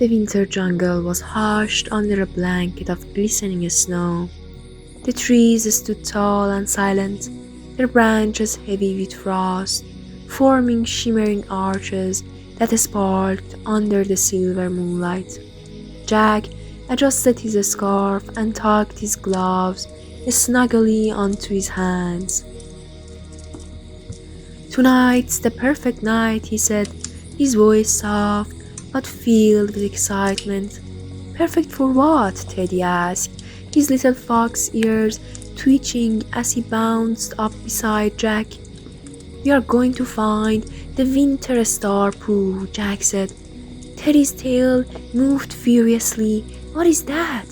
The winter jungle was hushed under a blanket of glistening snow. The trees stood tall and silent, their branches heavy with frost, forming shimmering arches that sparkled under the silver moonlight. Jack adjusted his scarf and tucked his gloves snugly onto his hands. "Tonight's the perfect night," he said, his voice soft but filled with excitement. "Perfect for what?" Teddy asked, his little fox ears twitching as he bounced up beside Jack. "We are going to find the winter star pool," Jack said. Teddy's tail moved furiously. "What is that?"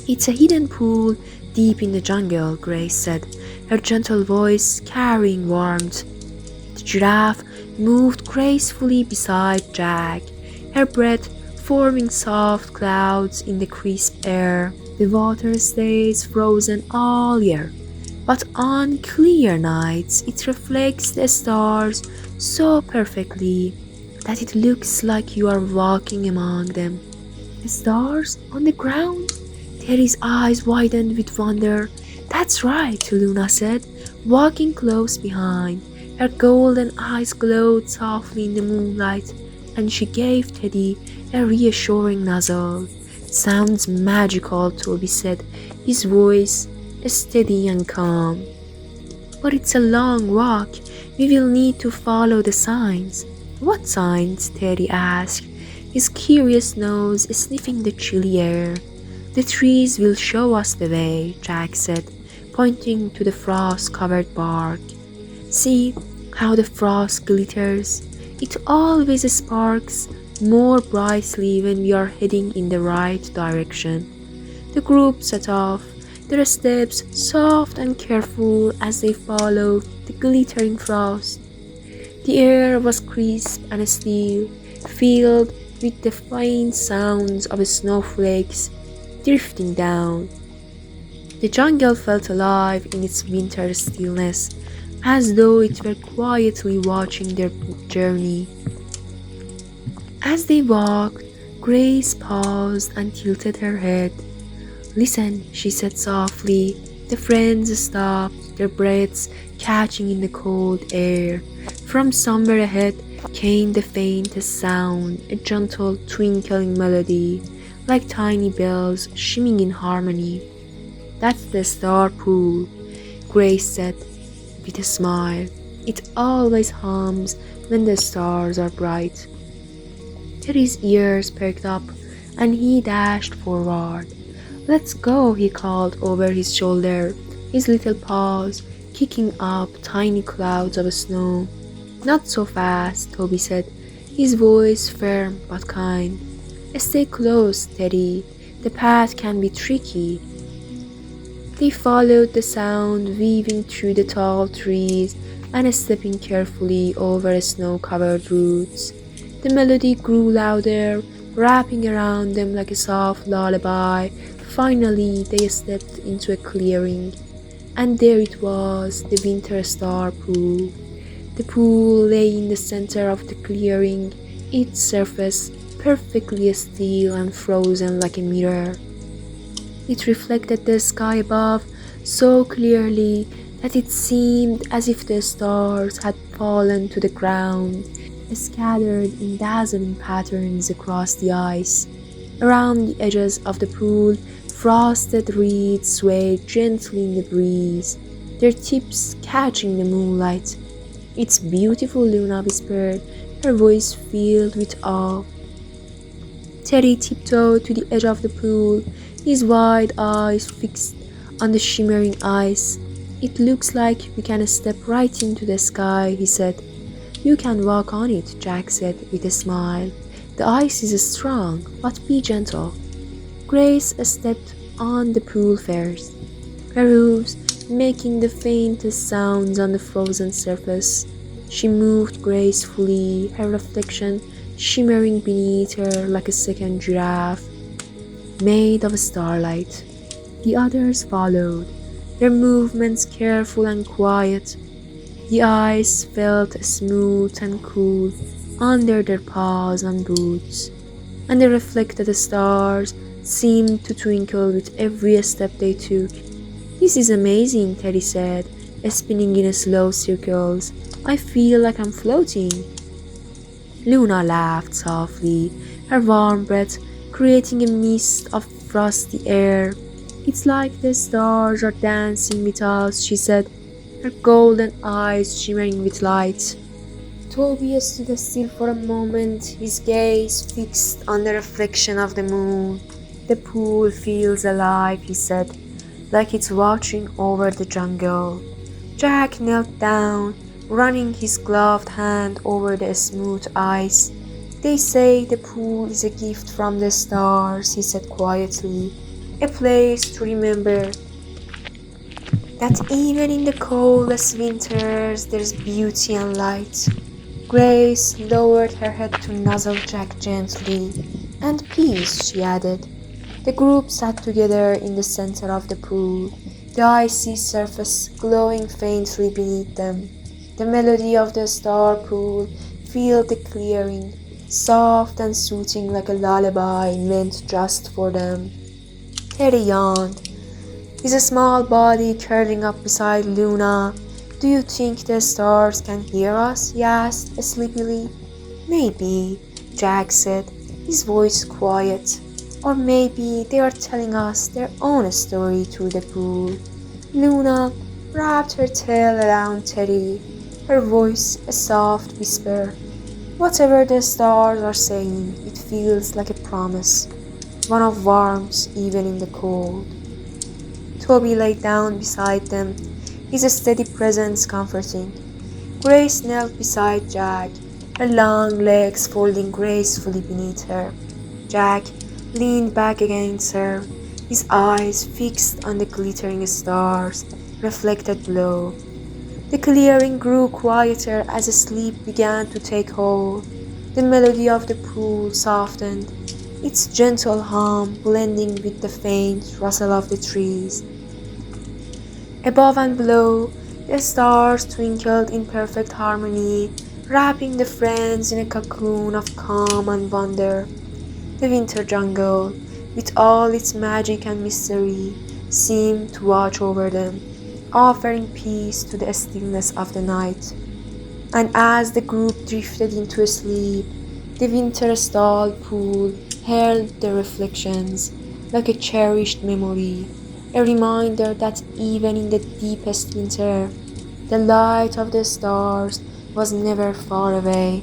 "It's a hidden pool deep in the jungle," Grace said, her gentle voice carrying warmth. The giraffe moved gracefully beside Jack, her breath forming soft clouds in the crisp air. The water stays frozen all year, but on clear nights it reflects the stars so perfectly that it looks like you are walking among them. "Stars on the ground?" Terry's eyes widened with wonder. "That's right," Luna said, walking close behind. Her golden eyes glowed softly in the moonlight, and she gave Teddy a reassuring nuzzle. "Sounds magical," Toby said, his voice steady and calm. "But it's a long walk. We will need to follow the signs." "What signs?" Teddy asked, his curious nose sniffing the chilly air. "The trees will show us the way," Jack said, pointing to the frost-covered bark. "See how the frost glitters. It always sparks more brightly when we are heading in the right direction." The group set off, their steps soft and careful as they followed the glittering frost. The air was crisp and still, filled with the faint sounds of snowflakes drifting down. The jungle felt alive in its winter stillness, as though it were quietly watching their journey. As they walked, Grace paused and tilted her head. "Listen," she said softly. The friends stopped, their breaths catching in the cold air. From somewhere ahead came the faintest sound, a gentle twinkling melody, like tiny bells shimmering in harmony. "That's the star pool," Grace said with a smile. "It always hums when the stars are bright." Teddy's ears perked up and he dashed forward. "Let's go," he called over his shoulder, his little paws kicking up tiny clouds of snow. "Not so fast," Toby said, his voice firm but kind. "Stay close, Teddy. The path can be tricky." They followed the sound, weaving through the tall trees and stepping carefully over snow-covered roots. The melody grew louder, wrapping around them like a soft lullaby. Finally, they stepped into a clearing, and there it was, the winter star pool. The pool lay in the center of the clearing, its surface perfectly still and frozen like a mirror. It reflected the sky above so clearly that it seemed as if the stars had fallen to the ground, scattered in dazzling patterns across the ice. Around the edges of the pool, frosted reeds swayed gently in the breeze, their tips catching the moonlight. "It's beautiful," Luna whispered, her voice filled with awe. Teddy tiptoed to the edge of the pool, his wide eyes fixed on the shimmering ice. "It looks like we can step right into the sky," he said. "You can walk on it," Jack said with a smile. "The ice is strong, but be gentle." Grace stepped on the pool first, her hooves making the faintest sounds on the frozen surface. She moved gracefully, her reflection shimmering beneath her like a second giraffe made of starlight. The others followed, their movements careful and quiet. The ice felt smooth and cool under their paws and boots. and the reflected stars seemed to twinkle with every step they took. This is amazing, Teddy said, spinning in slow circles. I feel like I'm floating. Luna laughed softly, her warm breath creating a mist of frosty air. It's like the stars are dancing with us, she said, her golden eyes shimmering with light. Toby stood still for a moment, his gaze fixed on the reflection of the moon. The pool feels alive, he said, like it's watching over the jungle. Jack knelt down, running his gloved hand over the smooth ice. They say the pool is a gift from the stars, he said quietly, a place to remember that even in the coldest winters there's beauty and light. Grace lowered her head to nuzzle Jack gently. And peace, she added. The group sat together in the center of the pool, the icy surface glowing faintly beneath them. The melody of the star pool filled the clearing, soft and soothing like a lullaby meant just for them. Teddy yawned, his small body curling up beside Luna. Do you think the stars can hear us? He asked sleepily. Maybe, Jack said, his voice quiet. Or maybe they are telling us their own story through the pool. Luna wrapped her tail around Teddy, her voice a soft whisper. Whatever the stars are saying, it feels like a promise, one of warmth even in the cold. Toby lay down beside them, his steady presence comforting. Grace knelt beside Jack, her long legs folding gracefully beneath her. Jack leaned back against her, his eyes fixed on the glittering stars reflected below. The clearing grew quieter as sleep began to take hold. The melody of the pool softened, its gentle hum blending with the faint rustle of the trees. Above and below, the stars twinkled in perfect harmony, wrapping the friends in a cocoon of calm and wonder. The winter jungle, with all its magic and mystery, seemed to watch over them, offering peace to the stillness of the night. And as the group drifted into sleep, the winter-stalled pool held their reflections like a cherished memory, a reminder that even in the deepest winter, the light of the stars was never far away.